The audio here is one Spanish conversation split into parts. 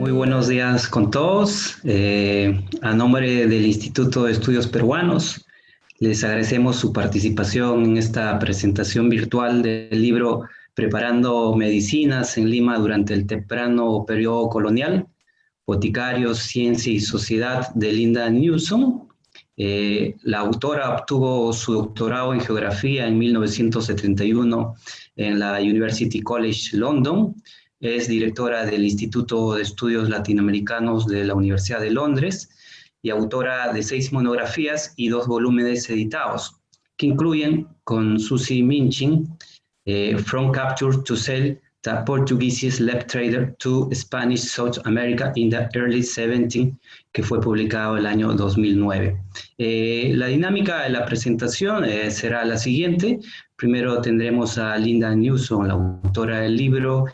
Muy buenos días con todos. A nombre del Instituto de Estudios Peruanos, les agradecemos su participación en esta presentación virtual del libro Preparando Medicinas en Lima durante el temprano periodo colonial, Boticarios, Ciencia y Sociedad, de Linda Newson. La autora obtuvo su doctorado en Geografía en 1971 en la University College London. Es directora del Instituto de Estudios Latinoamericanos de la Universidad de Londres y autora de 6 monografías y 2 volúmenes editados, que incluyen con Susie Minchin, From Capture to Sell, The Portuguese Slave Trader to Spanish South America in the Early 17th, que fue publicado el año 2009. La dinámica de la presentación será la siguiente. Primero tendremos a Linda Newson, la autora del libro,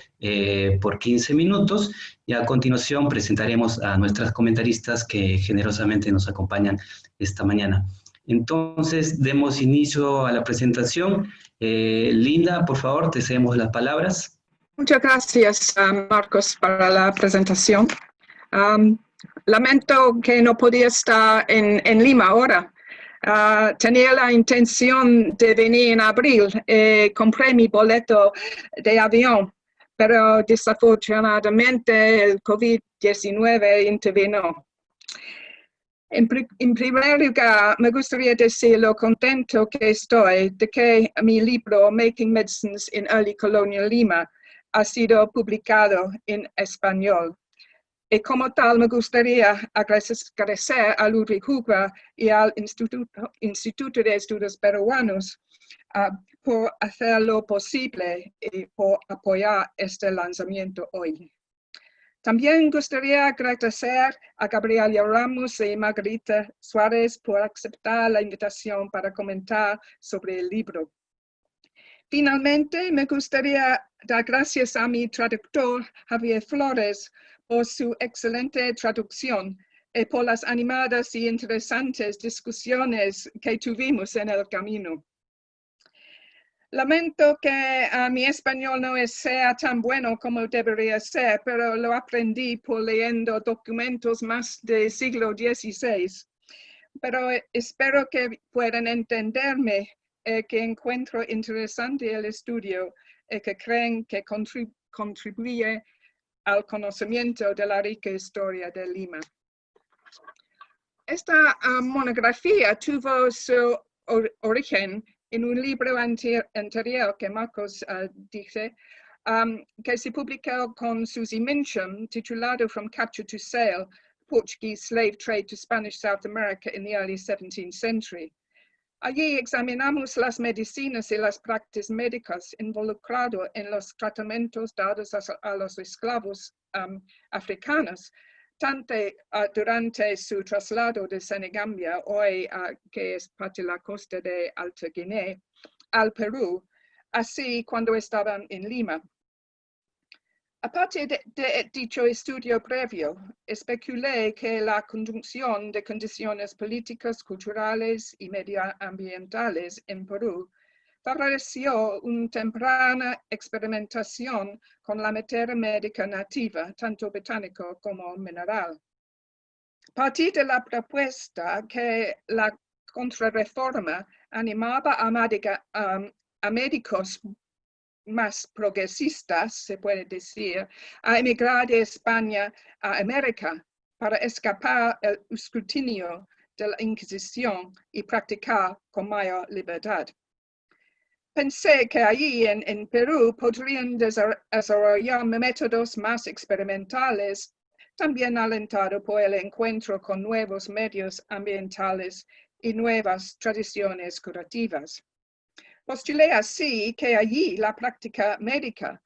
por 15 minutos, y a continuación presentaremos a nuestras comentaristas que generosamente nos acompañan esta mañana. Entonces, demos inicio a la presentación. Linda, por favor, te cedemos las palabras. Muchas gracias, Marcos, para la presentación. Lamento que no podía estar en Lima ahora. Tenía la intención de venir en abril. Compré mi boleto de avión, pero desafortunadamente el COVID-19 intervino. En primer lugar, me gustaría decir lo contento que estoy de que mi libro Making Medicines in Early Colonial Lima ha sido publicado en español. Y como tal, me gustaría agradecer a Ludwig Huber y al Instituto de Estudios Peruanos por hacer lo posible y por apoyar este lanzamiento hoy. También gustaría agradecer a Gabriela Ramos y Margarita Suárez por aceptar la invitación para comentar sobre el libro. Finalmente, me gustaría dar gracias a mi traductor, Javier Flores, por su excelente traducción y por las animadas y interesantes discusiones que tuvimos en el camino. Lamento que mi español no sea tan bueno como debería ser, pero lo aprendí por leyendo documentos más del siglo XVI. Pero espero que puedan entenderme, que encuentro interesante el estudio y que creen que contribuye al conocimiento de la rica historia de Lima. Esta monografía tuvo su origen en un libro anterior que Marcos dice, que se publicó con Susie Minchin, titulado From Capture to Sale, Portuguese Slave Trade to Spanish South America in the Early 17th Century. Allí examinamos las medicinas y las prácticas médicas involucradas en los tratamientos dados a los esclavos africanos, tanto durante su traslado de Senegambia, hoy que es parte de la costa de Alta Guinea, al Perú, así cuando estaban en Lima. Aparte de dicho estudio previo, especulé que la conjunción de condiciones políticas, culturales y medioambientales en Perú favoreció una temprana experimentación con la materia médica nativa, tanto botánico como mineral. Partí de la propuesta que la contrarreforma animaba a médicos más progresistas, se puede decir, a emigrar de España a América para escapar el escrutinio de la Inquisición y practicar con mayor libertad. Pensé que allí en Perú podrían desarrollar métodos más experimentales, también alentado por el encuentro con nuevos medios ambientales y nuevas tradiciones curativas. Postulé así que allí la práctica médica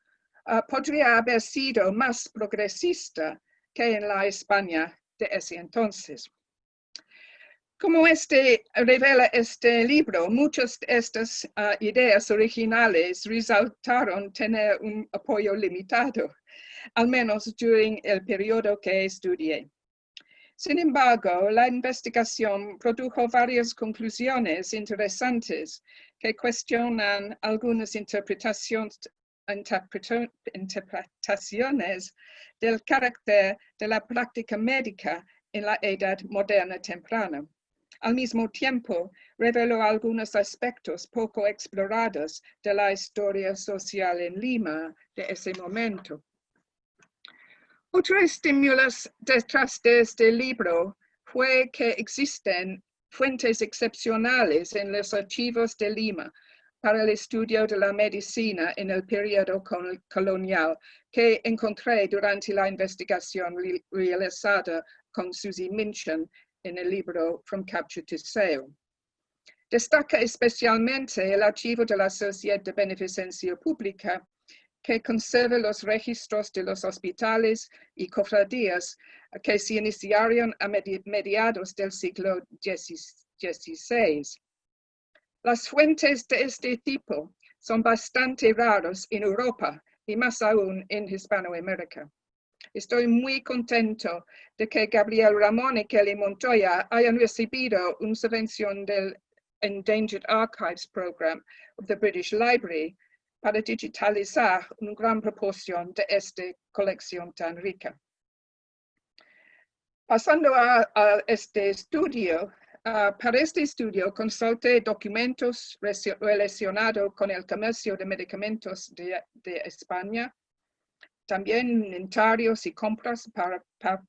podría haber sido más progresista que en la España de ese entonces. Como revela este libro, muchas de estas ideas originales resultaron tener un apoyo limitado, al menos durante el periodo que estudié. Sin embargo, la investigación produjo varias conclusiones interesantes que cuestionan algunas interpretaciones interpretaciones del carácter de la práctica médica en la edad moderna temprana. Al mismo tiempo, reveló algunos aspectos poco explorados de la historia social en Lima de ese momento. Otro estímulo detrás de este libro fue que existen fuentes excepcionales en los archivos de Lima para el estudio de la medicina en el periodo colonial que encontré durante la investigación realizada con Susie Minchin en el libro From Capture to Sale. Destaca especialmente el archivo de la Sociedad de Beneficencia Pública, que conserva los registros de los hospitales y cofradías que se iniciaron a mediados del siglo XVI. Las fuentes de este tipo son bastante raras en Europa y más aún en Hispanoamérica. Estoy muy contento de que Gabriel Ramón y Kelly Montoya hayan recibido una subvención del Endangered Archives Program of the British Library para digitalizar una gran proporción de esta colección tan rica. Pasando a este estudio, para este estudio consulté documentos relacionados con el comercio de medicamentos de España, también inventarios y compras para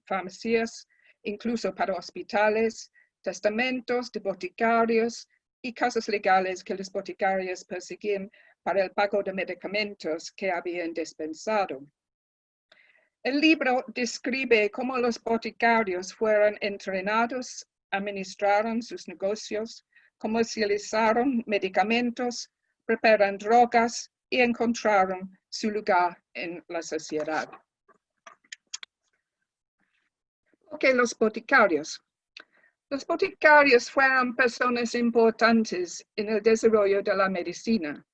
farmacias, incluso para hospitales, testamentos de boticarios y casos legales que los boticarios perseguían para el pago de medicamentos que habían dispensado. El libro describe cómo los boticarios fueron entrenados, administraron sus negocios, comercializaron medicamentos, preparan drogas y encontraron su lugar en la sociedad. ¿Por qué los boticarios? Los boticarios fueron personas importantes en el desarrollo de la medicina.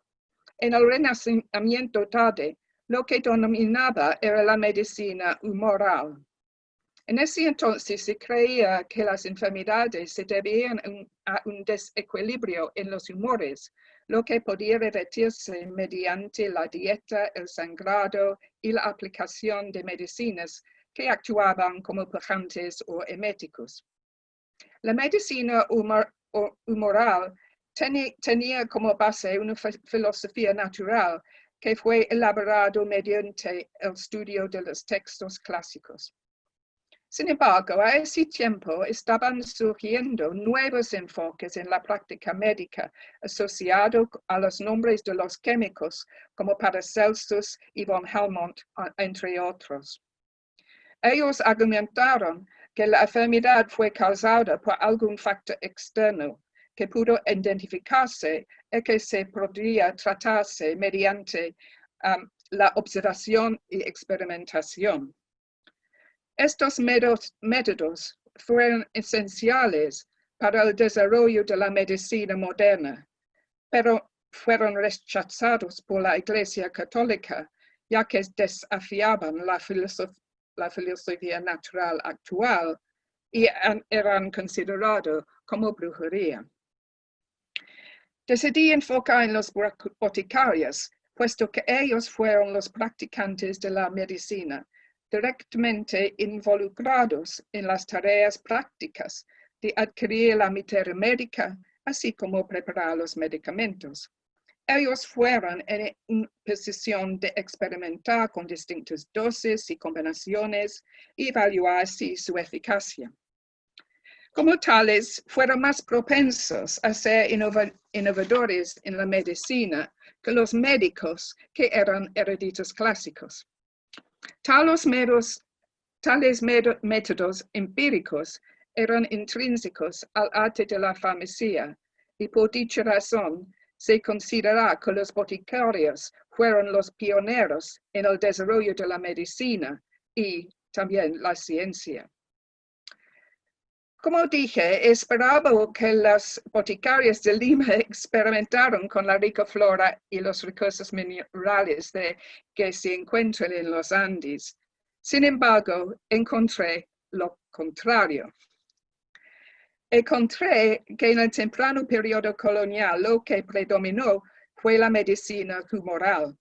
En el Renacimiento tarde, lo que dominaba era la medicina humoral. En ese entonces se creía que las enfermedades se debían a un desequilibrio en los humores, lo que podía revertirse mediante la dieta, el sangrado y la aplicación de medicinas que actuaban como pujantes o eméticos. La medicina humoral tenía como base una filosofía natural que fue elaborado mediante el estudio de los textos clásicos. Sin embargo, a ese tiempo estaban surgiendo nuevos enfoques en la práctica médica asociados a los nombres de los químicos como Paracelsus y von Helmont, entre otros. Ellos argumentaron que la enfermedad fue causada por algún factor externo que pudo identificarse y que se podría tratarse mediante la observación y experimentación. Estos métodos fueron esenciales para el desarrollo de la medicina moderna, pero fueron rechazados por la Iglesia Católica, ya que desafiaban la filosofía natural actual y eran considerados como brujería. Decidí enfocar en los boticarios, puesto que ellos fueron los practicantes de la medicina, directamente involucrados en las tareas prácticas de adquirir la materia médica, así como preparar los medicamentos. Ellos fueron en una posición de experimentar con distintas dosis y combinaciones y evaluar así su eficacia. Como tales, fueron más propensos a ser innovadores en la medicina que los médicos que eran eruditos clásicos. Tales métodos empíricos eran intrínsecos al arte de la farmacia y por dicha razón se considera que los boticarios fueron los pioneros en el desarrollo de la medicina y también la ciencia. Como dije, esperaba que los boticarios de Lima experimentaron con la rica flora y los recursos minerales que se encuentran en los Andes. Sin embargo, encontré lo contrario. Encontré que en el temprano periodo colonial lo que predominó fue la medicina humoral.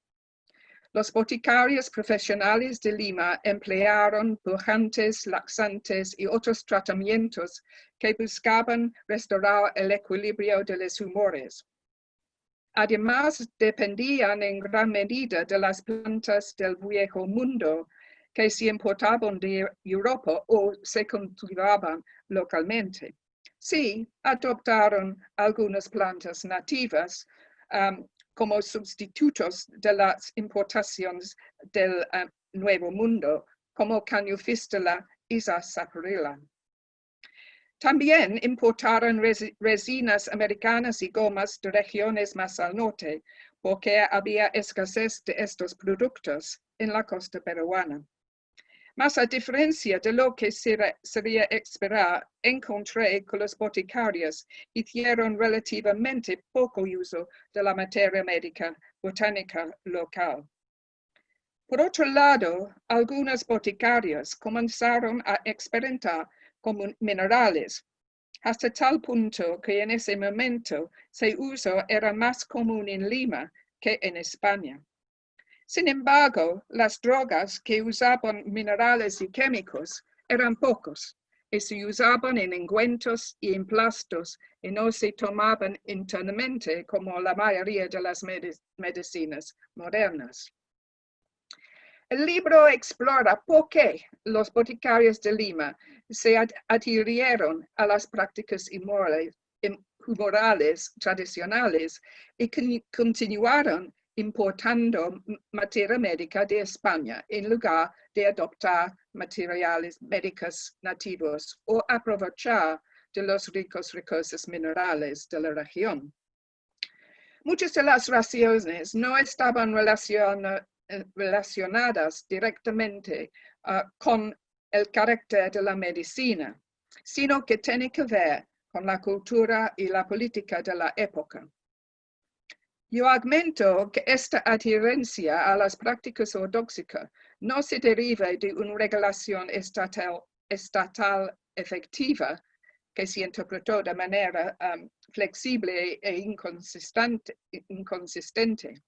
Los boticarios profesionales de Lima emplearon pujantes, laxantes y otros tratamientos que buscaban restaurar el equilibrio de los humores. Además, dependían en gran medida de las plantas del Viejo Mundo que se importaban de Europa o se cultivaban localmente. Sí, adoptaron algunas plantas nativas como sustitutos de las importaciones del Nuevo Mundo, como Cañofístula y Sarsaparilla. También importaron resinas americanas y gomas de regiones más al norte, porque había escasez de estos productos en la costa peruana. Mas a diferencia de lo que sería esperar, encontré que los boticarios hicieron relativamente poco uso de la materia médica botánica local. Por otro lado, algunos boticarios comenzaron a experimentar con minerales, hasta tal punto que en ese momento su uso era más común en Lima que en España. Sin embargo, las drogas que usaban minerales y químicos eran pocos y se usaban en ungüentos y emplastos y no se tomaban internamente como la mayoría de las medicinas modernas. El libro explora por qué los boticarios de Lima se adhirieron a las prácticas humorales tradicionales y continuaron importando materia médica de España en lugar de adoptar materiales médicos nativos o aprovechar de los ricos recursos minerales de la región. Muchas de las razones no estaban relacionadas directamente con el carácter de la medicina, sino que tiene que ver con la cultura y la política de la época. Yo argumento que esta adherencia a las prácticas ortodoxas no se deriva de una regulación estatal efectiva que se interpretó de manera flexible e inconsistente.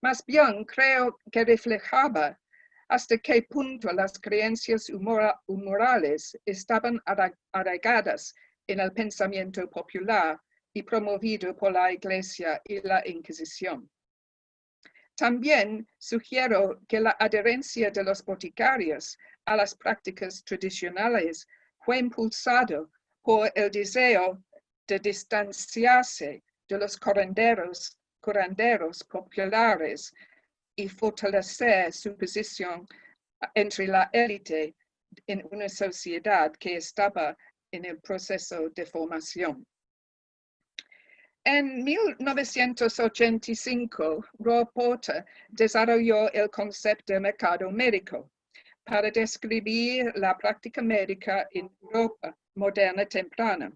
Más bien, creo que reflejaba hasta qué punto las creencias humorales estaban arraigadas en el pensamiento popular y promovido por la Iglesia y la Inquisición. También sugiero que la adherencia de los boticarios a las prácticas tradicionales fue impulsado por el deseo de distanciarse de los curanderos populares y fortalecer su posición entre la élite en una sociedad que estaba en el proceso de formación. En 1985, Roy Porter desarrolló el concepto de mercado médico para describir la práctica médica en Europa moderna temprana.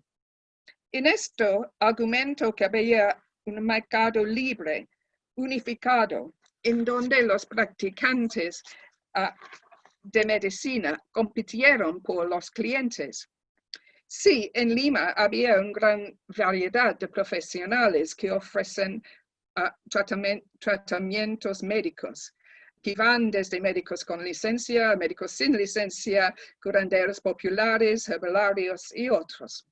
En esto, argumentó que había un mercado libre, unificado, en donde los practicantes de medicina compitieron por los clientes. Sí, en Lima había una gran variedad de profesionales que ofrecen tratamientos médicos, que van desde médicos con licencia, médicos sin licencia, curanderos populares, herbolarios y otros.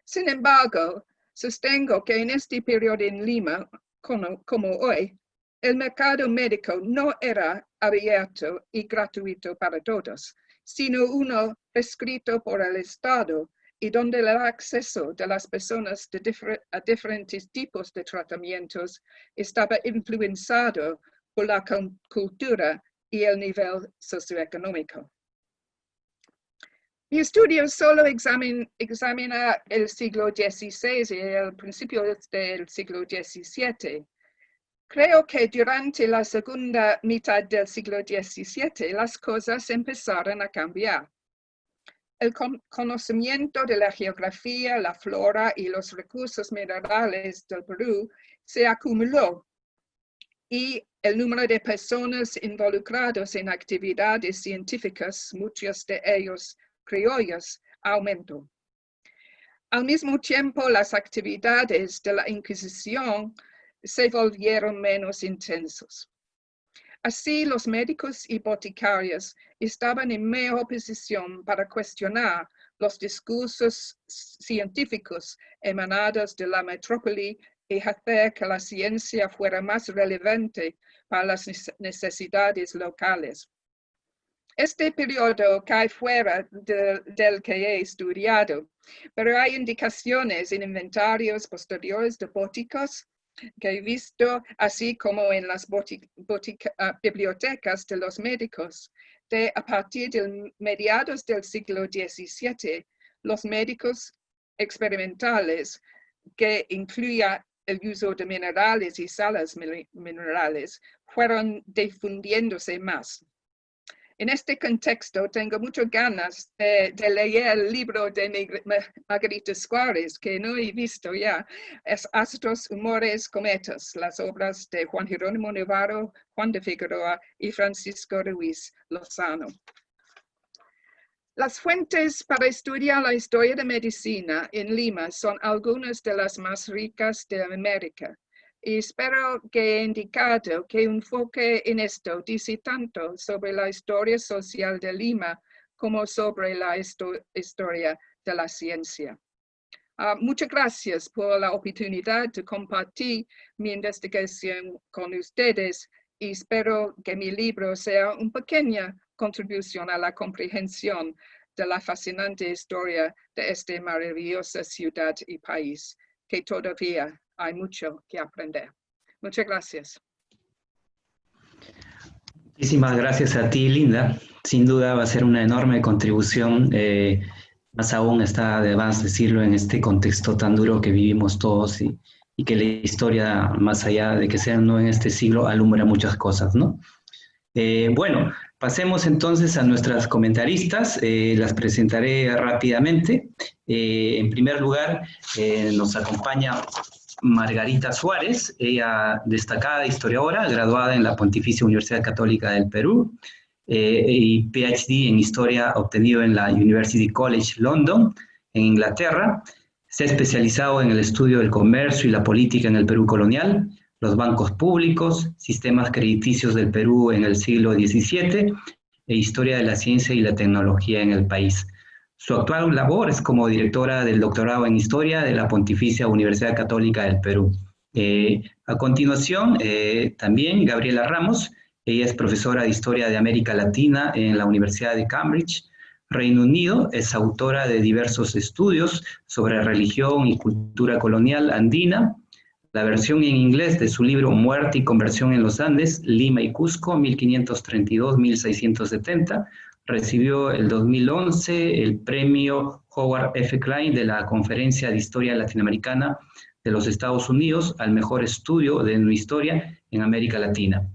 Sin embargo, sostengo que en este periodo en Lima, como hoy, el mercado médico no era abierto y gratuito para todos, sino uno prescrito por el Estado y donde el acceso de las personas a diferentes tipos de tratamientos estaba influenciado por la cultura y el nivel socioeconómico. Mi estudio solo examina el siglo XVI y el principio del siglo XVII. Creo que durante la segunda mitad del siglo XVII las cosas empezaron a cambiar. El conocimiento de la geografía, la flora y los recursos minerales del Perú se acumuló y el número de personas involucradas en actividades científicas, muchos de ellos criollos, aumentó. Al mismo tiempo, las actividades de la Inquisición se volvieron menos intensos. Así, los médicos y boticarios estaban en mejor posición para cuestionar los discursos científicos emanados de la metrópoli y hacer que la ciencia fuera más relevante para las necesidades locales. Este periodo cae fuera del que he estudiado, pero hay indicaciones en inventarios posteriores de boticos que he visto, así como en las bibliotecas de los médicos, de a partir de mediados del siglo XVII, los médicos experimentales, que incluía el uso de minerales y sales minerales, fueron difundiéndose más. En este contexto, tengo muchas ganas de leer el libro de Margarita Suárez, que no he visto ya, es Astros, Humores, Cometas, las obras de Juan Jerónimo Navarro, Juan de Figueroa y Francisco Ruiz Lozano. Las fuentes para estudiar la historia de medicina en Lima son algunas de las más ricas de América. Y espero que he indicado que un enfoque en esto dice tanto sobre la historia social de Lima como sobre la historia de la ciencia. Muchas gracias por la oportunidad de compartir mi investigación con ustedes y espero que mi libro sea una pequeña contribución a la comprensión de la fascinante historia de esta maravillosa ciudad y país, que todavía hay mucho que aprender. Muchas gracias. Muchísimas gracias a ti, Linda. Sin duda va a ser una enorme contribución, más aún está de más decirlo en este contexto tan duro que vivimos todos y que la historia, más allá de que sea no en este siglo, alumbra muchas cosas, ¿no? Bueno, pasemos entonces a nuestras comentaristas, las presentaré rápidamente. En primer lugar, nos acompaña Margarita Suárez, ella destacada historiadora, graduada en la Pontificia Universidad Católica del Perú y PhD en Historia obtenido en la University College London, en Inglaterra. Se ha especializado en el estudio del comercio y la política en el Perú colonial, los bancos públicos, sistemas crediticios del Perú en el siglo XVII e historia de la ciencia y la tecnología en el país. Su actual labor es como directora del doctorado en Historia de la Pontificia Universidad Católica del Perú. A continuación, también Gabriela Ramos, ella es profesora de Historia de América Latina en la Universidad de Cambridge, Reino Unido, es autora de diversos estudios sobre religión y cultura colonial andina. La versión en inglés de su libro Muerte y Conversión en los Andes, Lima y Cusco, 1532-1670, recibió el 2011 el premio Howard F. Klein de la Conferencia de Historia Latinoamericana de los Estados Unidos al mejor estudio de historia en América Latina.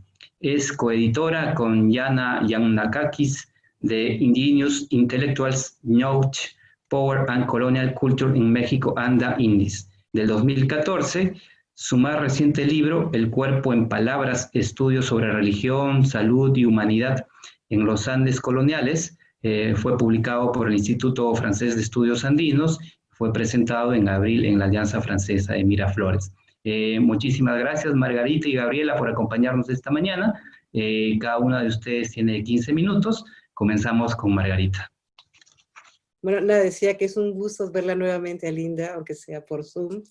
Es coeditora con Yana Yannakakis de Indigenous Intellectuals Knowledge, Power and Colonial Culture in México and the Indies, del 2014. Su más reciente libro, El cuerpo en palabras, estudios sobre religión, salud y humanidad en los Andes coloniales, fue publicado por el Instituto Francés de Estudios Andinos, fue presentado en abril en la Alianza Francesa de Miraflores. Muchísimas gracias, Margarita y Gabriela, por acompañarnos esta mañana. Cada una de ustedes tiene 15 minutos. Comenzamos con Margarita. Bueno, nada, decía que es un gusto verla nuevamente a Linda, aunque sea por Zoom.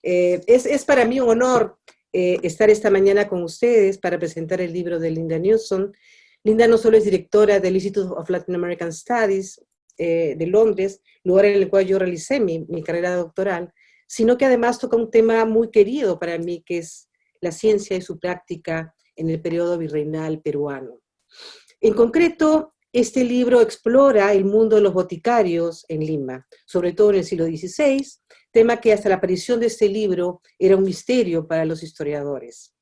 Es para mí un honor estar esta mañana con ustedes para presentar el libro de Linda Newson. Linda no solo es directora del Institute of Latin American Studies de Londres, lugar en el cual yo realicé mi carrera doctoral, sino que además toca un tema muy querido para mí, que es la ciencia y su práctica en el periodo virreinal peruano. En concreto, este libro explora el mundo de los boticarios en Lima, sobre todo en el siglo XVI, tema que hasta la aparición de este libro era un misterio para los historiadores.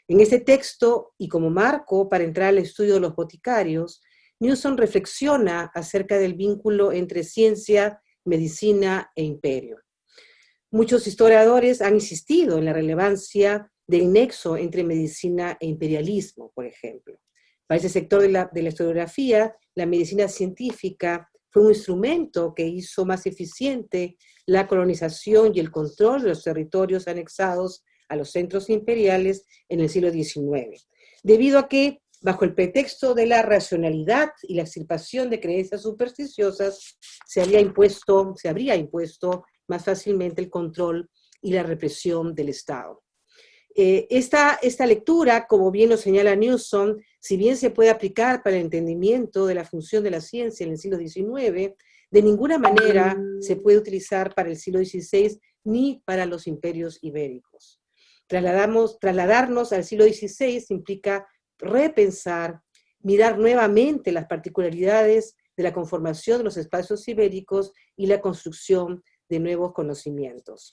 En este texto, y como marco para entrar al estudio de los boticarios, Newson reflexiona acerca del vínculo entre ciencia, medicina e imperio. Muchos historiadores han insistido en la relevancia del nexo entre medicina e imperialismo, por ejemplo. Para ese sector de la historiografía, la medicina científica fue un instrumento que hizo más eficiente la colonización y el control de los territorios anexados a los centros imperiales en el siglo XIX, debido a que Bajo el pretexto de la racionalidad y la extirpación de creencias supersticiosas, se habría impuesto más fácilmente el control y la represión del Estado. Esta lectura, como bien lo señala Newsom, si bien se puede aplicar para el entendimiento de la función de la ciencia en el siglo XIX, de ninguna manera se puede utilizar para el siglo XVI ni para los imperios ibéricos. Trasladarnos al siglo XVI implica repensar, mirar nuevamente las particularidades de la conformación de los espacios ibéricos y la construcción de nuevos conocimientos.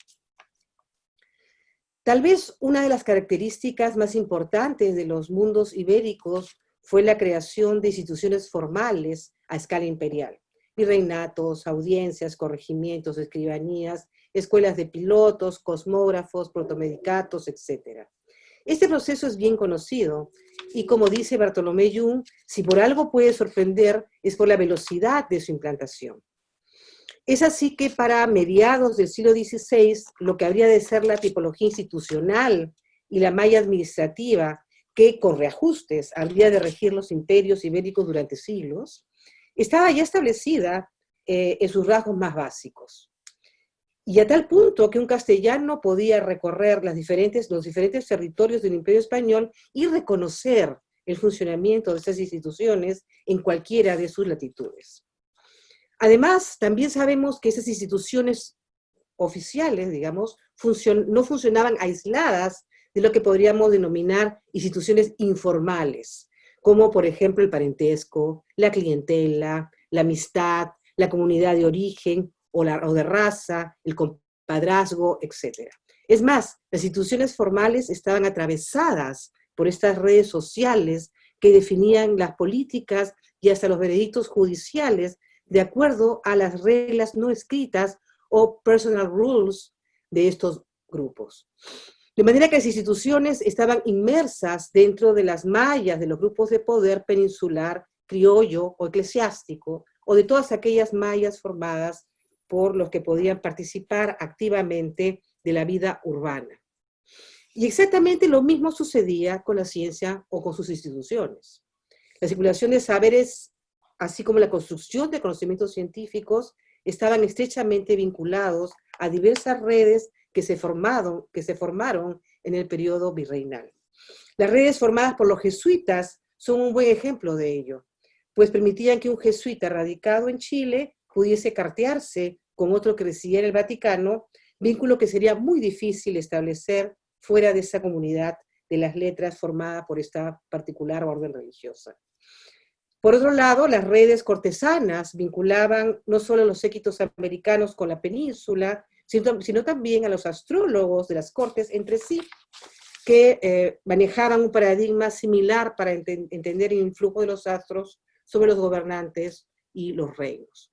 Tal vez una de las características más importantes de los mundos ibéricos fue la creación de instituciones formales a escala imperial: virreinatos, audiencias, corregimientos, escribanías, escuelas de pilotos, cosmógrafos, protomedicatos, etc. Este proceso es bien conocido y, como dice Bartolomé Jung, si por algo puede sorprender es por la velocidad de su implantación. Es así que para mediados del siglo XVI, lo que habría de ser la tipología institucional y la malla administrativa, que con reajustes habría de regir los imperios ibéricos durante siglos, estaba ya establecida en sus rasgos más básicos. Y a tal punto que un castellano podía recorrer los diferentes territorios del Imperio Español y reconocer el funcionamiento de estas instituciones en cualquiera de sus latitudes. Además, también sabemos que esas instituciones oficiales, digamos, no funcionaban aisladas de lo que podríamos denominar instituciones informales, como por ejemplo el parentesco, la clientela, la amistad, la comunidad de origen o de raza, el compadrazgo, etc. Es más, las instituciones formales estaban atravesadas por estas redes sociales que definían las políticas y hasta los veredictos judiciales de acuerdo a las reglas no escritas o personal rules de estos grupos. De manera que las instituciones estaban inmersas dentro de las mallas de los grupos de poder peninsular, criollo o eclesiástico, o de todas aquellas mallas formadas por los que podían participar activamente de la vida urbana. Y exactamente lo mismo sucedía con la ciencia o con sus instituciones. La circulación de saberes, así como la construcción de conocimientos científicos, estaban estrechamente vinculados a diversas redes que se formaron en el periodo virreinal. Las redes formadas por los jesuitas son un buen ejemplo de ello, pues permitían que un jesuita radicado en Chile pudiese cartearse con otro que residía en el Vaticano, vínculo que sería muy difícil establecer fuera de esa comunidad de las letras formada por esta particular orden religiosa. Por otro lado, las redes cortesanas vinculaban no solo a los séquitos americanos con la península, sino también a los astrólogos de las cortes entre sí, que manejaban un paradigma similar para entender el influjo de los astros sobre los gobernantes y los reinos.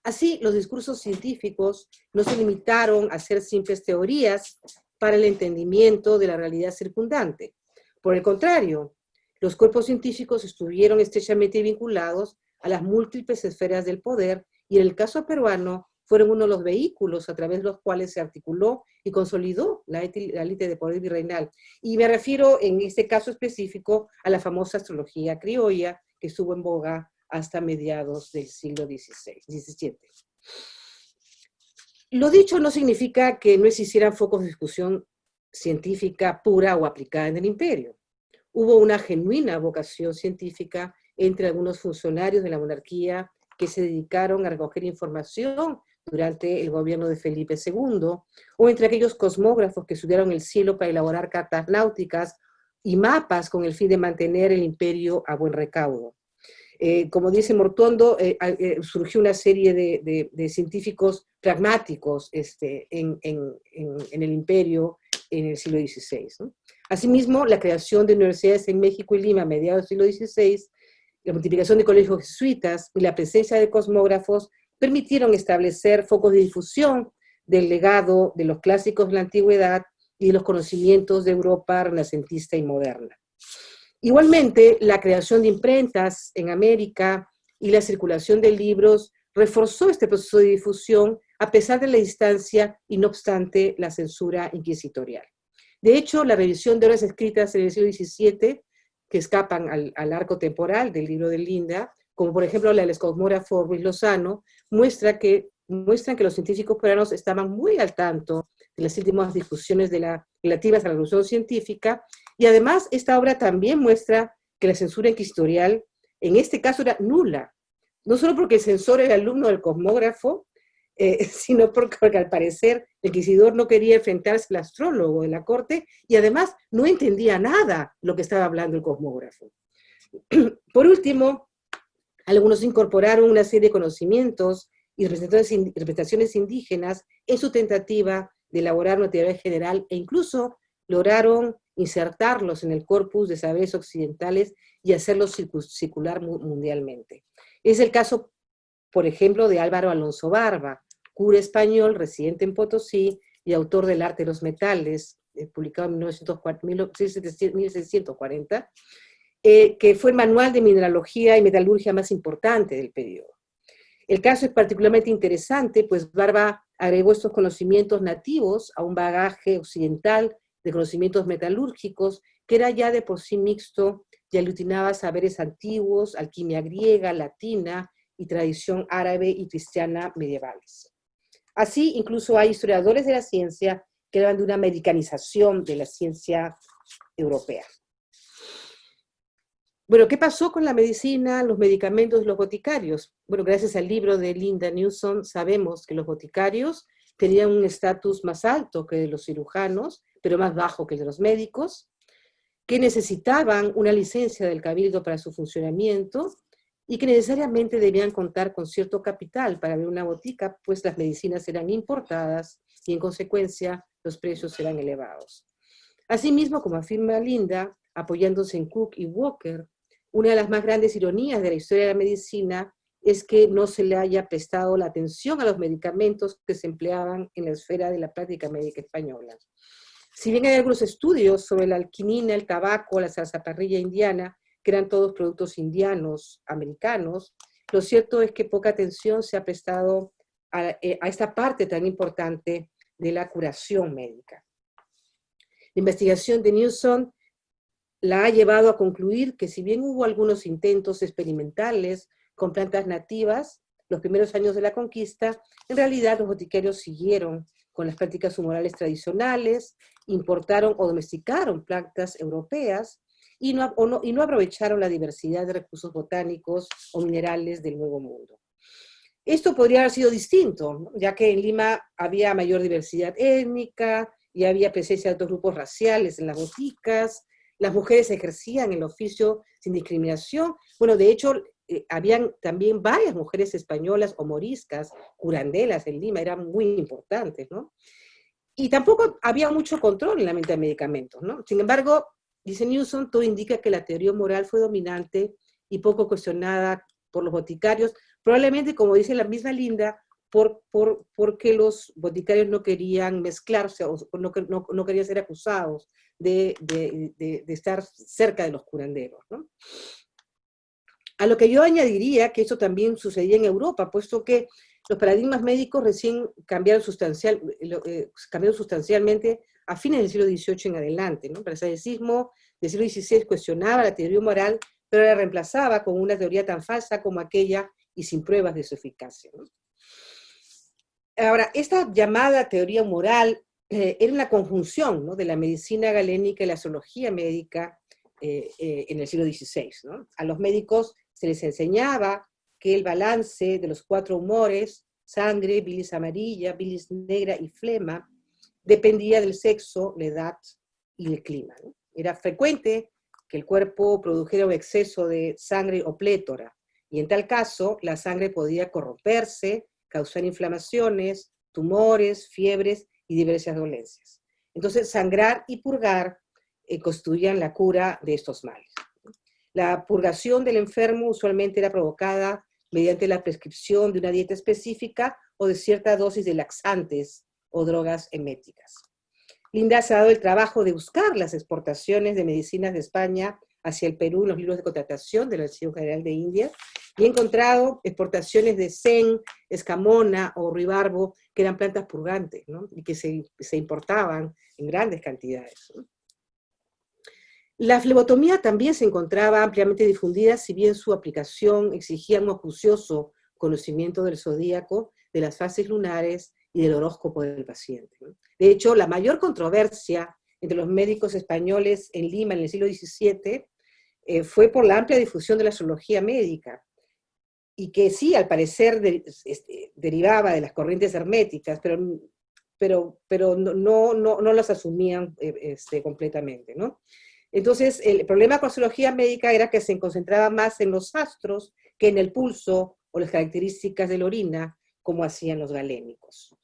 Así, los discursos científicos no se limitaron a ser simples teorías para el entendimiento de la realidad circundante. Por el contrario, los cuerpos científicos estuvieron estrechamente vinculados a las múltiples esferas del poder y en el caso peruano fueron uno de los vehículos a través de los cuales se articuló y consolidó la élite de poder virreinal. Y me refiero en este caso específico a la famosa astrología criolla que estuvo en boga hasta mediados del siglo XVII. Lo dicho no significa que no existieran focos de discusión científica pura o aplicada en el imperio. Hubo una genuina vocación científica entre algunos funcionarios de la monarquía que se dedicaron a recoger información durante el gobierno de Felipe II, o entre aquellos cosmógrafos que estudiaron el cielo para elaborar cartas náuticas y mapas con el fin de mantener el imperio a buen recaudo. Como dice Mortondo, surgió una serie de científicos pragmáticos en el imperio en el siglo XVI, ¿no? Asimismo, la creación de universidades en México y Lima a mediados del siglo XVI, la multiplicación de colegios jesuitas y la presencia de cosmógrafos permitieron establecer focos de difusión del legado de los clásicos de la antigüedad y de los conocimientos de Europa renacentista y moderna. Igualmente, la creación de imprentas en América y la circulación de libros reforzó este proceso de difusión a pesar de la distancia y no obstante la censura inquisitorial. De hecho, la revisión de obras escritas en el siglo XVII que escapan al arco temporal del libro de Linda, como por ejemplo la del cosmógrafo Ruiz Lozano, muestran que los científicos peruanos estaban muy al tanto de las últimas discusiones relativas a la revolución científica, y además esta obra también muestra que la censura inquisitorial en este caso era nula, no solo porque el censor era alumno del cosmógrafo, sino porque al parecer el inquisidor no quería enfrentarse al astrólogo de la corte y además no entendía nada lo que estaba hablando el cosmógrafo. Por último, algunos incorporaron una serie de conocimientos y representaciones indígenas en su tentativa de elaborar una teoría general e incluso lograron insertarlos en el corpus de saberes occidentales y hacerlos circular mundialmente. Es el caso, por ejemplo, de Álvaro Alonso Barba, cura español, residente en Potosí y autor del Arte de los Metales, publicado en 1640, que fue el manual de mineralogía y metalurgia más importante del periodo. El caso es particularmente interesante, pues Barba agregó estos conocimientos nativos a un bagaje occidental de conocimientos metalúrgicos que era ya de por sí mixto y aglutinaba saberes antiguos, alquimia griega, latina y tradición árabe y cristiana medievales. Así, incluso hay historiadores de la ciencia que hablan de una americanización de la ciencia europea. Bueno, ¿qué pasó con la medicina, los medicamentos y los boticarios? Bueno, gracias al libro de Linda Newson sabemos que los boticarios tenían un estatus más alto que los cirujanos, pero más bajo que el de los médicos, que necesitaban una licencia del cabildo para su funcionamiento y que necesariamente debían contar con cierto capital para abrir una botica, pues las medicinas eran importadas y en consecuencia los precios eran elevados. Asimismo, como afirma Linda, apoyándose en Cook y Walker, una de las más grandes ironías de la historia de la medicina es que no se le haya prestado la atención a los medicamentos que se empleaban en la esfera de la práctica médica española. Si bien hay algunos estudios sobre la alquinina, el tabaco, la zarzaparrilla indiana, que eran todos productos indianos, americanos, lo cierto es que poca atención se ha prestado a esta parte tan importante de la curación médica. La investigación de Newson la ha llevado a concluir que si bien hubo algunos intentos experimentales con plantas nativas, los primeros años de la conquista, en realidad los boticarios siguieron con las prácticas humorales tradicionales, importaron o domesticaron plantas europeas y no aprovecharon la diversidad de recursos botánicos o minerales del Nuevo Mundo. Esto podría haber sido distinto, ¿no? Ya que en Lima había mayor diversidad étnica y había presencia de otros grupos raciales en las boticas, las mujeres ejercían el oficio sin discriminación. Bueno, de hecho, habían también varias mujeres españolas o moriscas, curanderas en Lima, eran muy importantes, ¿no? Y tampoco había mucho control en la venta de medicamentos, ¿no? Sin embargo, dice Newson, todo indica que la teoría moral fue dominante y poco cuestionada por los boticarios, probablemente, como dice la misma Linda, porque los boticarios no querían mezclarse o no querían ser acusados de estar cerca de los curanderos, ¿no? A lo que yo añadiría que eso también sucedía en Europa, puesto que los paradigmas médicos recién cambiaron sustancialmente a fines del siglo XVIII en adelante, ¿no? El paracelsicismo del siglo XVI cuestionaba la teoría moral, pero la reemplazaba con una teoría tan falsa como aquella y sin pruebas de su eficacia, ¿no? Ahora, esta llamada teoría moral era una conjunción, ¿no?, de la medicina galénica y la zoología médica en el siglo XVI, ¿no? A los médicos se les enseñaba que el balance de los 4 humores, sangre, bilis amarilla, bilis negra y flema, dependía del sexo, la edad y el clima, ¿no? Era frecuente que el cuerpo produjera un exceso de sangre o plétora, y en tal caso la sangre podía corromperse, causar inflamaciones, tumores, fiebres y diversas dolencias. Entonces, sangrar y purgar constituían la cura de estos males. La purgación del enfermo usualmente era provocada mediante la prescripción de una dieta específica o de cierta dosis de laxantes o drogas eméticas. Linda se ha dado el trabajo de buscar las exportaciones de medicinas de España hacia el Perú en los libros de contratación del Archivo General de India, y he encontrado exportaciones de sen, escamona o ruibarbo, que eran plantas purgantes, ¿no?, y que se importaban en grandes cantidades, ¿no? La flebotomía también se encontraba ampliamente difundida, si bien su aplicación exigía un acucioso conocimiento del zodíaco, de las fases lunares y del horóscopo del paciente. De hecho, la mayor controversia entre los médicos españoles en Lima en el siglo XVII fue por la amplia difusión de la astrología médica, y que sí, al parecer, derivaba de las corrientes herméticas, pero no las asumían completamente, ¿no? Entonces, el problema con la astrología médica era que se concentraba más en los astros que en el pulso o las características de la orina, como hacían los galénicos.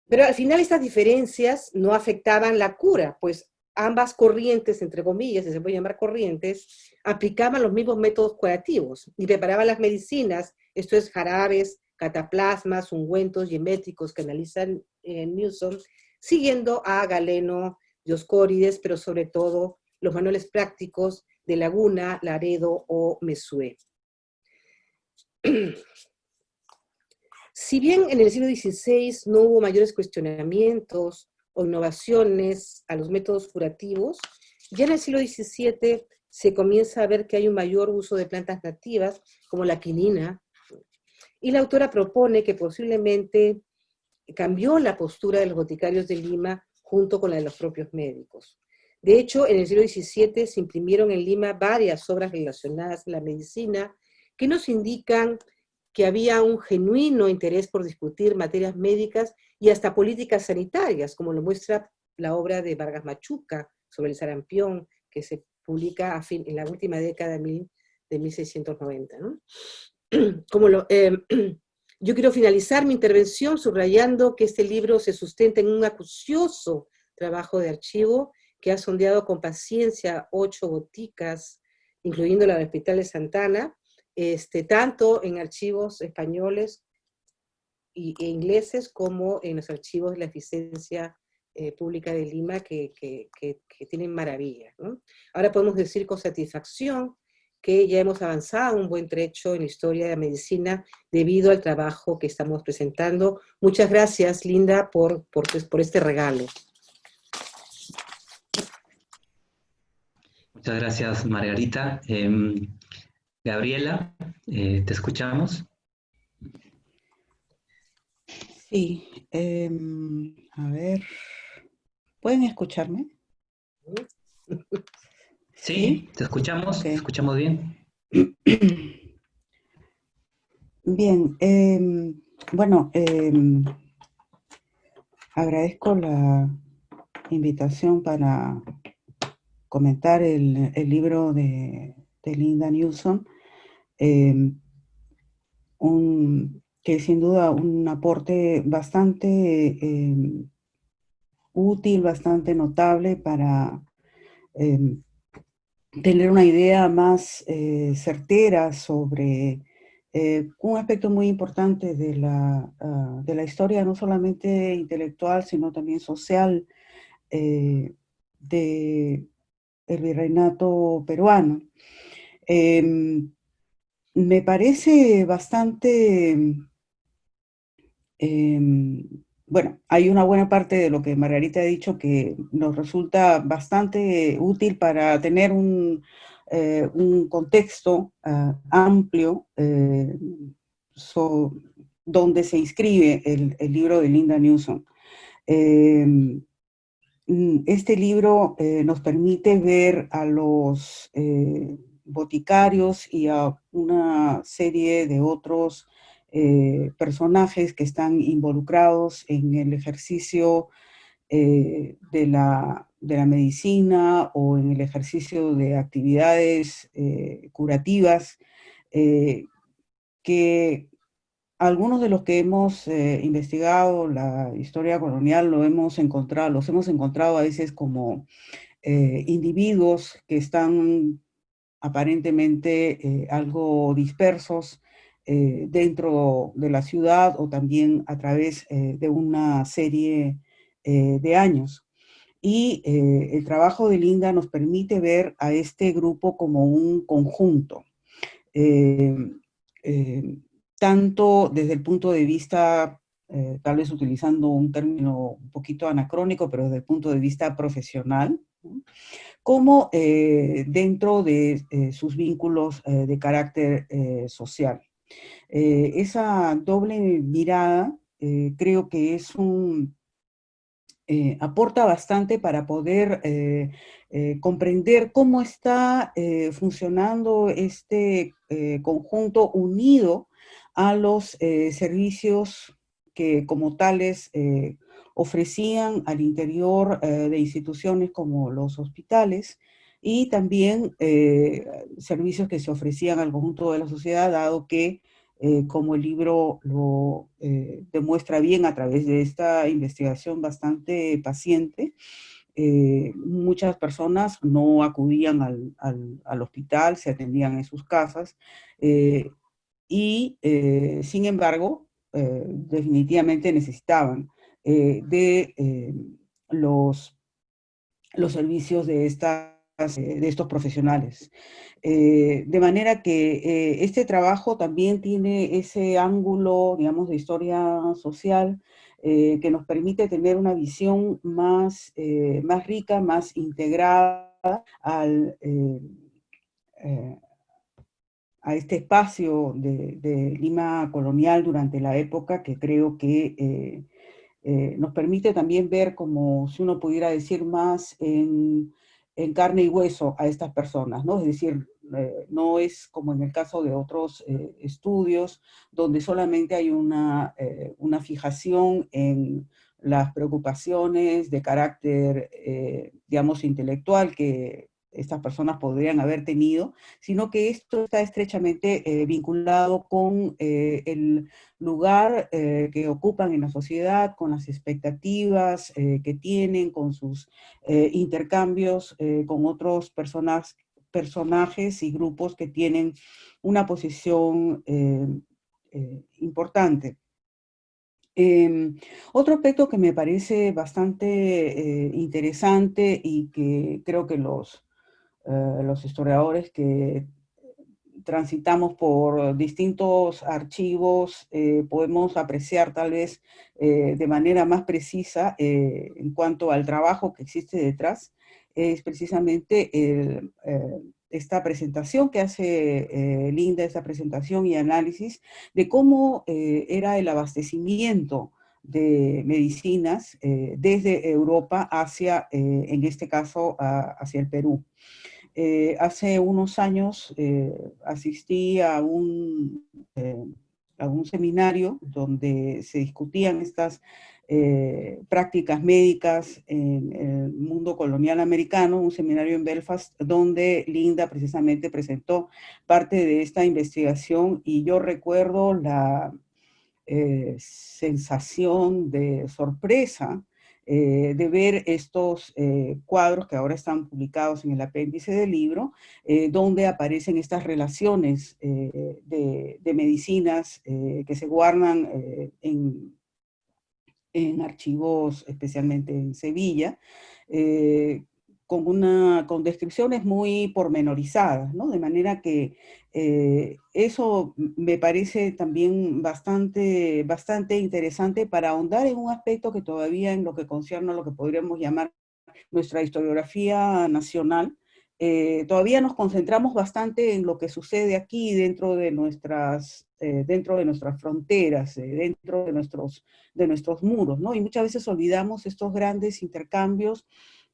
Pero al final estas diferencias no afectaban la cura, pues ambas corrientes, entre comillas, si se puede llamar corrientes, aplicaban los mismos métodos curativos y preparaban las medicinas, esto es jarabes, cataplasmas, ungüentos y eméticos que analizan Newson, siguiendo a Galeno, Dioscórides, pero sobre todo los manuales prácticos de Laguna, Laredo o Mesué. Si bien en el siglo XVI no hubo mayores cuestionamientos o innovaciones a los métodos curativos, ya en el siglo XVII se comienza a ver que hay un mayor uso de plantas nativas, como la quinina, y la autora propone que posiblemente cambió la postura de los boticarios de Lima junto con la de los propios médicos. De hecho, en el siglo XVII se imprimieron en Lima varias obras relacionadas a la medicina que nos indican que había un genuino interés por discutir materias médicas y hasta políticas sanitarias, como lo muestra la obra de Vargas Machuca sobre el sarampión, que se publica en la última década de 1690, ¿no? Yo quiero finalizar mi intervención subrayando que este libro se sustenta en un acucioso trabajo de archivo que ha sondeado con paciencia 8 boticas, incluyendo la del Hospital de Santana, tanto en archivos españoles e ingleses como en los archivos de la Eficiencia Pública de Lima, que tienen maravillas, ¿no? Ahora podemos decir con satisfacción que ya hemos avanzado un buen trecho en la historia de la medicina debido al trabajo que estamos presentando. Muchas gracias, Linda, por este regalo. Muchas gracias, Margarita. Gabriela, te escuchamos. Sí, a ver, ¿pueden escucharme? Sí, te escuchamos, okay. Te escuchamos bien. Bien, bueno, agradezco la invitación para comentar el libro de Linda Newson, que sin duda un aporte bastante útil, bastante notable para tener una idea más certera sobre un aspecto muy importante de la historia, no solamente intelectual, sino también social, del virreinato peruano. Me parece bastante, bueno, hay una buena parte de lo que Margarita ha dicho que nos resulta bastante útil para tener un contexto amplio donde se inscribe el libro de Linda Newson. Este libro nos permite ver a los boticarios y a una serie de otros personajes que están involucrados en el ejercicio de la medicina o en el ejercicio de actividades curativas, que algunos de los que hemos investigado la historia colonial los hemos encontrado a veces como individuos que están aparentemente algo dispersos dentro de la ciudad o también a través de una serie de años. Y el trabajo de Linda nos permite ver a este grupo como un conjunto. Tanto desde el punto de vista, tal vez utilizando un término un poquito anacrónico, pero desde el punto de vista profesional, ¿no? como dentro de sus vínculos de carácter social. Esa doble mirada creo que es aporta bastante para poder comprender cómo está funcionando este conjunto unido a los servicios que como tales ofrecían al interior de instituciones como los hospitales y también servicios que se ofrecían al conjunto de la sociedad, dado que como el libro lo demuestra bien a través de esta investigación bastante paciente, muchas personas no acudían al hospital, se atendían en sus casas y, sin embargo, definitivamente necesitaban de los servicios de estos profesionales. De manera que este trabajo también tiene ese ángulo, digamos, de historia social que nos permite tener una visión más rica, más integrada a este espacio de Lima colonial durante la época, que creo que nos permite también ver, como si uno pudiera decir, más en carne y hueso a estas personas, ¿no? Es decir, no es como en el caso de otros estudios, donde solamente hay una fijación en las preocupaciones de carácter, digamos, intelectual que estas personas podrían haber tenido, sino que esto está estrechamente vinculado con el lugar que ocupan en la sociedad, con las expectativas que tienen, con sus intercambios con otros personajes y grupos que tienen una posición importante. Otro aspecto que me parece bastante interesante y que creo que los historiadores que transitamos por distintos archivos, podemos apreciar tal vez de manera más precisa en cuanto al trabajo que existe detrás, es precisamente esta presentación que hace Linda, esta presentación y análisis de cómo era el abastecimiento de medicinas desde Europa hacia, en este caso, hacia el Perú. Hace unos años asistí a un seminario donde se discutían estas prácticas médicas en el mundo colonial americano, un seminario en Belfast, donde Linda precisamente presentó parte de esta investigación y yo recuerdo la sensación de sorpresa de ver estos cuadros que ahora están publicados en el apéndice del libro, donde aparecen estas relaciones de medicinas que se guardan en archivos, especialmente en Sevilla, con descripciones muy pormenorizadas, ¿no? De manera que eso me parece también bastante interesante para ahondar en un aspecto que todavía en lo que concierne a lo que podríamos llamar nuestra historiografía nacional, todavía nos concentramos bastante en lo que sucede aquí dentro de nuestras fronteras, dentro de nuestros muros, ¿no? Y muchas veces olvidamos estos grandes intercambios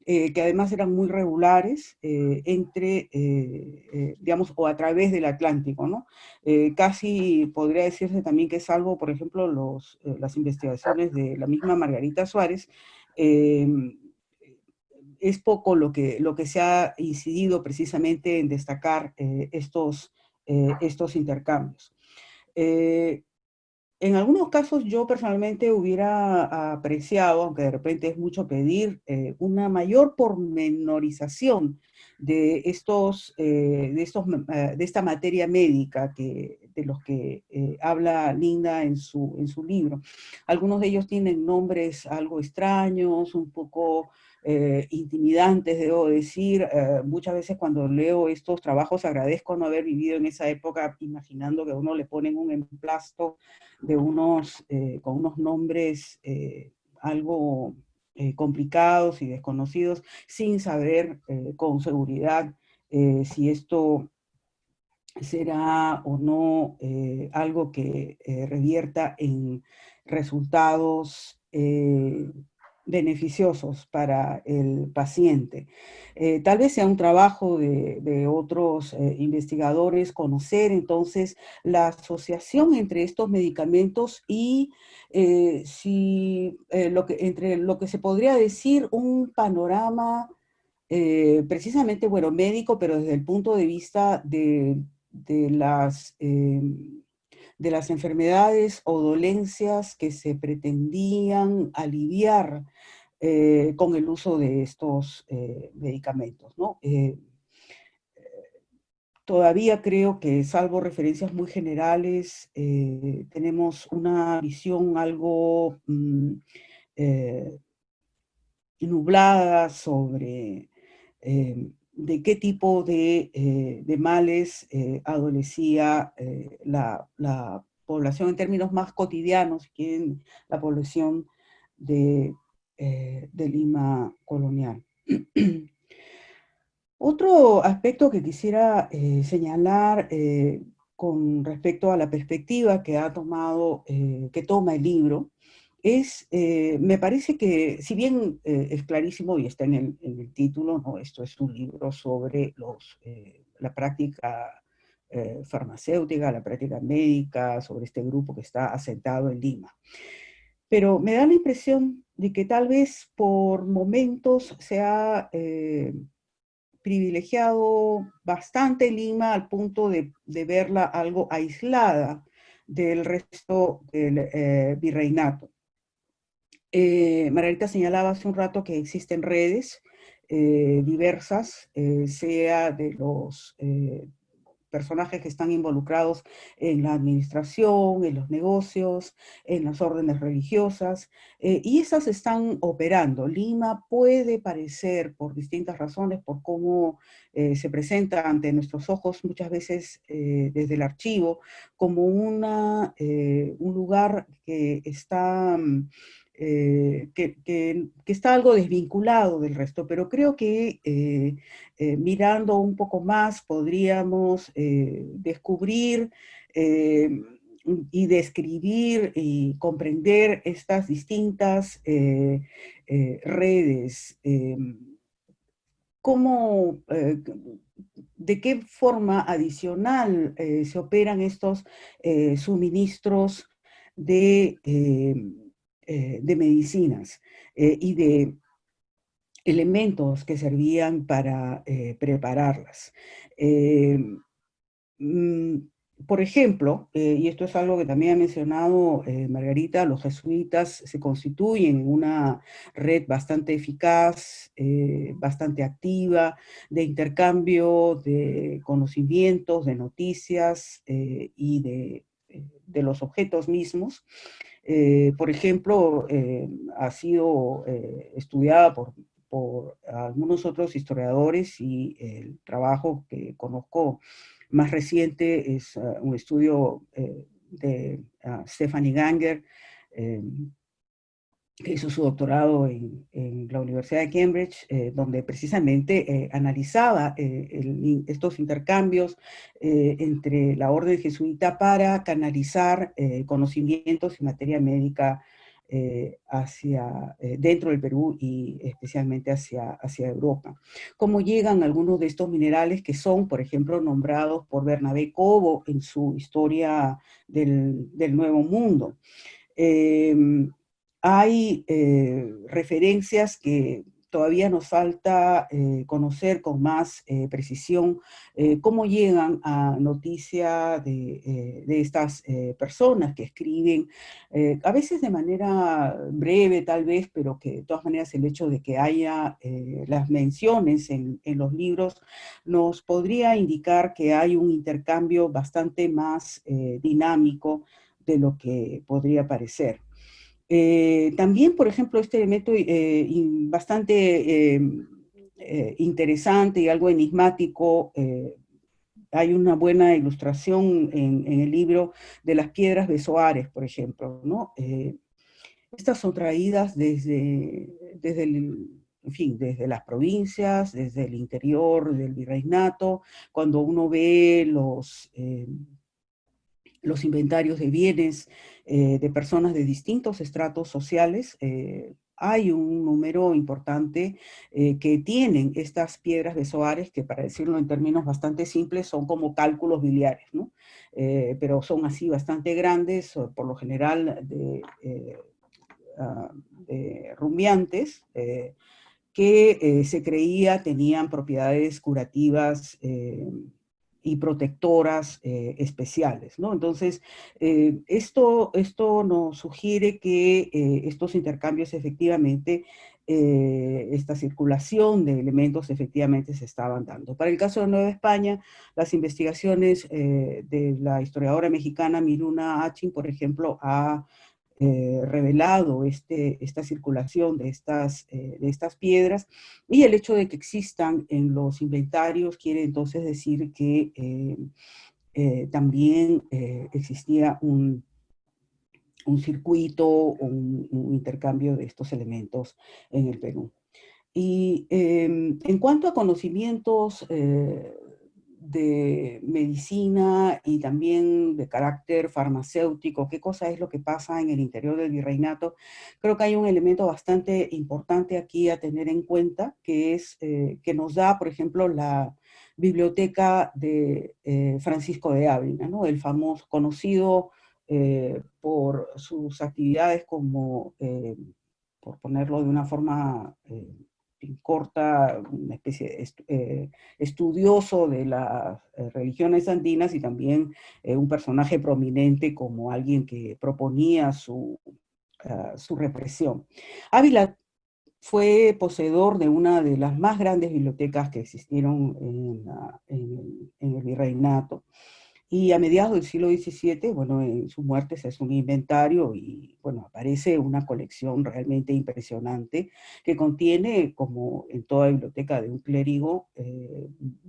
que además eran muy regulares digamos, o a través del Atlántico, ¿no? Casi podría decirse también que es algo, por ejemplo, las investigaciones de la misma Margarita Suárez, es poco lo que se ha incidido precisamente en destacar estos intercambios. En algunos casos yo personalmente hubiera apreciado, aunque de repente es mucho pedir, una mayor pormenorización de esta materia médica de los que habla Linda en su libro. Algunos de ellos tienen nombres algo extraños, un poco intimidantes, debo decir. Muchas veces cuando leo estos trabajos agradezco no haber vivido en esa época, imaginando que a uno le ponen un emplasto de con unos nombres algo complicados y desconocidos, sin saber con seguridad si esto será o no algo que revierta en resultados beneficiosos para el paciente. Tal vez sea un trabajo de otros investigadores conocer entonces la asociación entre estos medicamentos y entre lo que se podría decir un panorama precisamente, bueno, médico, pero desde el punto de vista de las enfermedades o dolencias que se pretendían aliviar con el uso de estos medicamentos, ¿no? Todavía creo que, salvo referencias muy generales, tenemos una visión algo nublada sobre de qué tipo de males adolecía la población en términos más cotidianos, que en la población de Lima colonial. Otro aspecto que quisiera señalar con respecto a la perspectiva que que toma el libro, me parece que, si bien es clarísimo y está en el título, ¿no? Esto es un libro sobre la práctica farmacéutica, la práctica médica, sobre este grupo que está asentado en Lima. Pero me da la impresión de que tal vez por momentos se ha privilegiado bastante Lima al punto de verla algo aislada del resto del virreinato. Margarita señalaba hace un rato que existen redes diversas, sea de los personajes que están involucrados en la administración, en los negocios, en las órdenes religiosas, y esas están operando. Lima puede parecer, por distintas razones, por cómo se presenta ante nuestros ojos muchas veces desde el archivo, como un lugar que está que está algo desvinculado del resto, pero creo que mirando un poco más podríamos descubrir y describir y comprender estas distintas redes. ¿De qué forma adicional se operan estos suministros de medicinas y de elementos que servían para prepararlas? Por ejemplo, y esto es algo que también ha mencionado Margarita, los jesuitas se constituyen en una red bastante eficaz, bastante activa, de intercambio de conocimientos, de noticias y de los objetos mismos. Por ejemplo, ha sido estudiada por algunos otros historiadores, y el trabajo que conozco más reciente es un estudio de Stephanie Ganger, que hizo su doctorado en la Universidad de Cambridge, donde precisamente analizaba estos intercambios entre la orden jesuita para canalizar conocimientos en materia médica dentro del Perú y especialmente hacia Europa. Cómo llegan algunos de estos minerales que son, por ejemplo, nombrados por Bernabé Cobo en su Historia del Nuevo Mundo. Hay referencias que todavía nos falta conocer con más precisión cómo llegan a noticia de estas personas que escriben, a veces de manera breve tal vez, pero que de todas maneras el hecho de que haya las menciones en los libros nos podría indicar que hay un intercambio bastante más dinámico de lo que podría parecer. También, por ejemplo, este elemento bastante interesante y algo enigmático, hay una buena ilustración en el libro de las piedras besoares, por ejemplo, ¿no? Estas son traídas en fin, desde las provincias, desde el interior del virreinato. Cuando uno ve los inventarios de bienes de personas de distintos estratos sociales, hay un número importante que tienen estas piedras bezoares, que para decirlo en términos bastante simples son como cálculos biliares, ¿no? Pero son así bastante grandes, por lo general de rumiantes, que se creía tenían propiedades curativas y protectoras especiales, ¿no? Entonces, esto nos sugiere que estos intercambios efectivamente, esta circulación de elementos efectivamente se estaban dando. Para el caso de Nueva España, las investigaciones de la historiadora mexicana Miruna Achin, por ejemplo, ha revelado esta circulación de estas piedras, y el hecho de que existan en los inventarios quiere entonces decir que también existía un circuito o un intercambio de estos elementos en el Perú. Y en cuanto a conocimientos de medicina y también de carácter farmacéutico, qué cosa es lo que pasa en el interior del virreinato, creo que hay un elemento bastante importante aquí a tener en cuenta, que es que nos da, por ejemplo, la biblioteca de Francisco de Ávila, ¿no? El famoso, conocido por sus actividades como, por ponerlo de una forma corta, una especie de estudioso de las religiones andinas, y también un personaje prominente como alguien que proponía su represión. Ávila fue poseedor de una de las más grandes bibliotecas que existieron en el virreinato. Y a mediados del siglo XVII, bueno, en su muerte se hace un inventario y, bueno, aparece una colección realmente impresionante que contiene, como en toda biblioteca de un clérigo,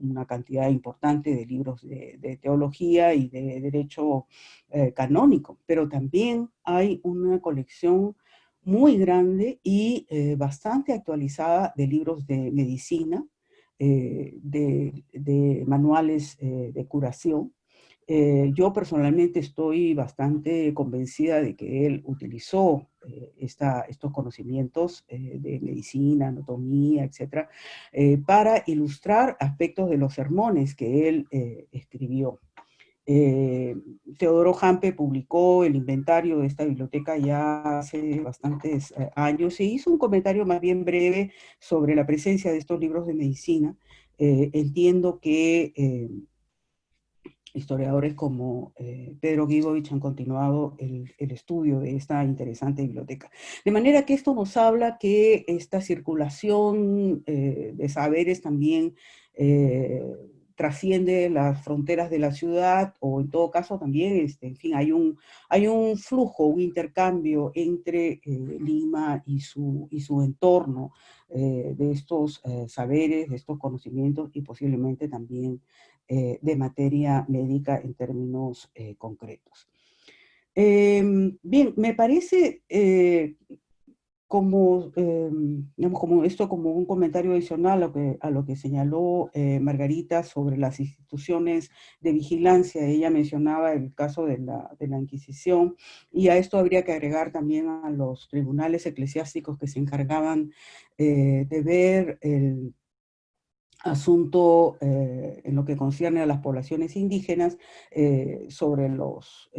una cantidad importante de libros de teología y de derecho canónico, pero también hay una colección muy grande y bastante actualizada de libros de medicina, de manuales de curación. Yo personalmente estoy bastante convencida de que él utilizó estos conocimientos de medicina, anatomía, etcétera, para ilustrar aspectos de los sermones que él escribió. Teodoro Hampe publicó el inventario de esta biblioteca ya hace bastantes años e hizo un comentario más bien breve sobre la presencia de estos libros de medicina. Entiendo que historiadores como Pedro Guibovich han continuado el estudio de esta interesante biblioteca. De manera que esto nos habla que esta circulación de saberes también trasciende las fronteras de la ciudad, o en todo caso también, en fin, hay un flujo, un intercambio entre Lima y su entorno de estos saberes, de estos conocimientos, y posiblemente también de materia médica en términos concretos. Bien, me parece como esto como un comentario adicional a lo que señaló Margarita sobre las instituciones de vigilancia. Ella mencionaba el caso de la Inquisición, y a esto habría que agregar también a los tribunales eclesiásticos que se encargaban de ver el asunto en lo que concierne a las poblaciones indígenas, sobre los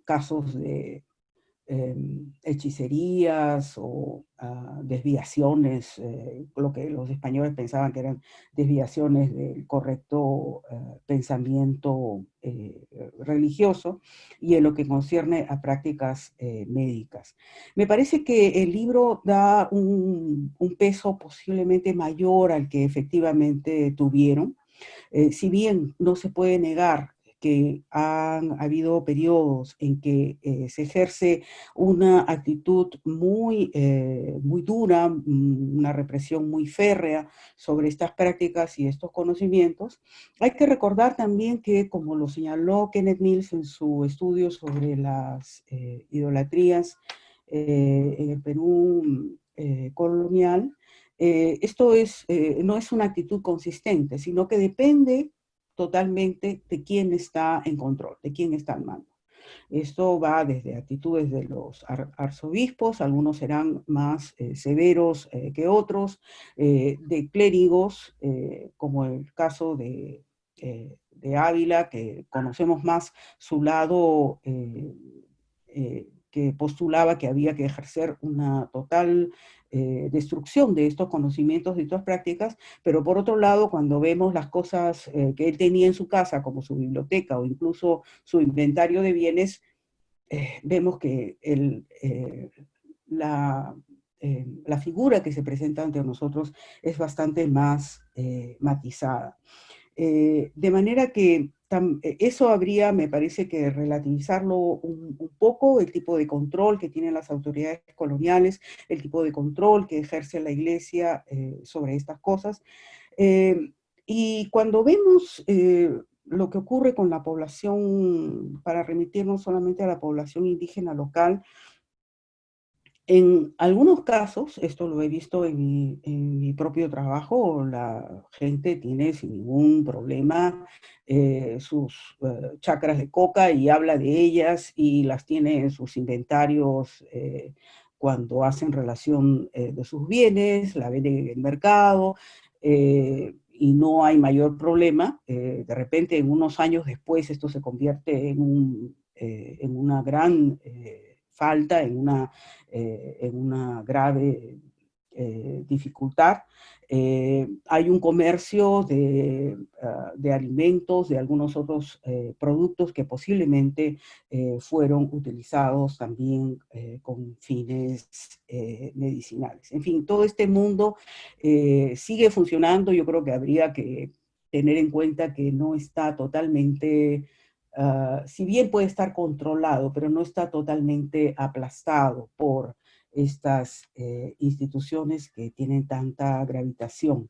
casos de hechicerías o desviaciones, lo que los españoles pensaban que eran desviaciones del correcto pensamiento religioso, y en lo que concierne a prácticas médicas. Me parece que el libro da un peso posiblemente mayor al que efectivamente tuvieron. Si bien no se puede negar que han habido periodos en que se ejerce una actitud muy dura, una represión muy férrea sobre estas prácticas y estos conocimientos, hay que recordar también que, como lo señaló Kenneth Mills en su estudio sobre las idolatrías en el Perú colonial, esto no es una actitud consistente, sino que depende totalmente de quién está en control, de quién está al mando. Esto va desde actitudes de los arzobispos, algunos serán más severos que otros, de clérigos, como el caso de Ávila, que conocemos más su lado que postulaba que había que ejercer una total destrucción de estos conocimientos y estas prácticas, pero por otro lado, cuando vemos las cosas que él tenía en su casa, como su biblioteca o incluso su inventario de bienes, vemos que la figura que se presenta ante nosotros es bastante más matizada. De manera que eso habría, me parece, que relativizarlo un poco, el tipo de control que tienen las autoridades coloniales, el tipo de control que ejerce la Iglesia sobre estas cosas. Y cuando vemos lo que ocurre con la población, para remitirnos solamente a la población indígena local, en algunos casos, esto lo he visto en mi propio trabajo, la gente tiene sin ningún problema sus chacras de coca y habla de ellas y las tiene en sus inventarios cuando hacen relación de sus bienes, la venden en el mercado y no hay mayor problema. De repente, en unos años después, esto se convierte en una gran falta, en una grave dificultad. Hay un comercio de alimentos, de algunos otros productos que posiblemente fueron utilizados también con fines medicinales. En fin, todo este mundo sigue funcionando. Yo creo que habría que tener en cuenta que no está totalmente... si bien puede estar controlado, pero no está totalmente aplastado por estas instituciones que tienen tanta gravitación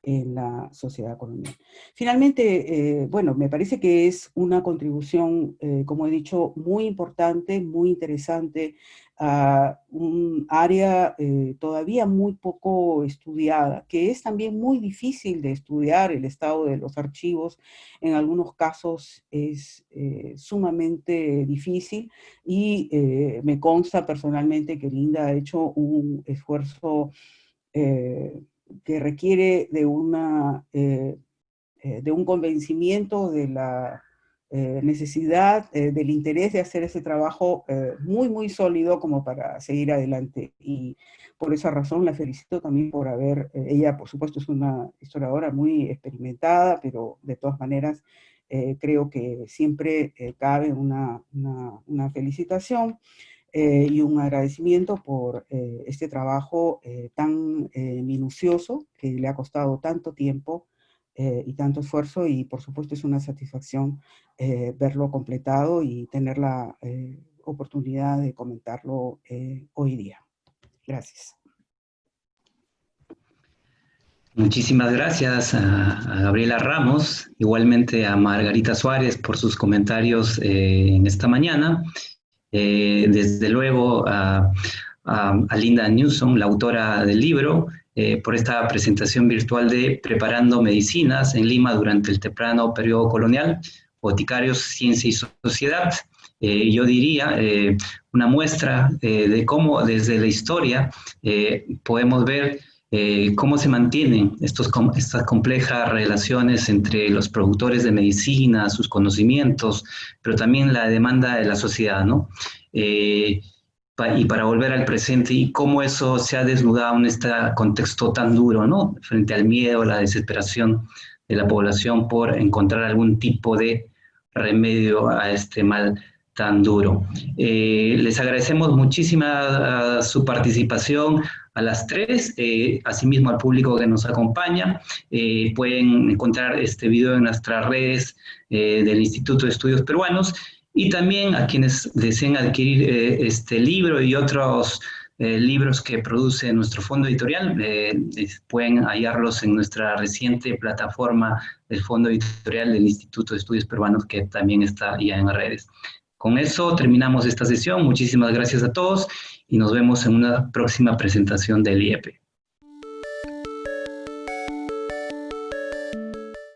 en la sociedad colonial. Finalmente, bueno, me parece que es una contribución, como he dicho, muy importante, muy interesante, a un área todavía muy poco estudiada, que es también muy difícil de estudiar. El estado de los archivos en algunos casos es sumamente difícil y me consta personalmente que Linda ha hecho un esfuerzo que requiere de un convencimiento de la necesidad, del interés de hacer ese trabajo muy, muy sólido como para seguir adelante. Y por esa razón la felicito también por ella por supuesto es una historiadora muy experimentada, pero de todas maneras creo que siempre cabe una felicitación y un agradecimiento por este trabajo tan minucioso que le ha costado tanto tiempo y tanto esfuerzo, y por supuesto es una satisfacción verlo completado y tener la oportunidad de comentarlo hoy día. Gracias. Muchísimas gracias a Gabriela Ramos, igualmente a Margarita Suárez por sus comentarios en esta mañana. Desde luego a Linda Newsom, la autora del libro, por esta presentación virtual de Preparando Medicinas en Lima durante el temprano periodo colonial, Boticarios, Ciencia y Sociedad. Yo diría una muestra de cómo desde la historia podemos ver cómo se mantienen estas complejas relaciones entre los productores de medicina, sus conocimientos, pero también la demanda de la sociedad, ¿no? Y para volver al presente, y cómo eso se ha desnudado en este contexto tan duro, ¿no? Frente al miedo, la desesperación de la población por encontrar algún tipo de remedio a este mal tan duro. Les agradecemos muchísimo su participación a las tres, asimismo al público que nos acompaña. Pueden encontrar este video en nuestras redes del Instituto de Estudios Peruanos, y también a quienes deseen adquirir este libro y otros libros que produce nuestro fondo editorial, pueden hallarlos en nuestra reciente plataforma del fondo editorial del Instituto de Estudios Peruanos, que también está ya en redes. Con eso terminamos esta sesión. Muchísimas gracias a todos y nos vemos en una próxima presentación del IEP.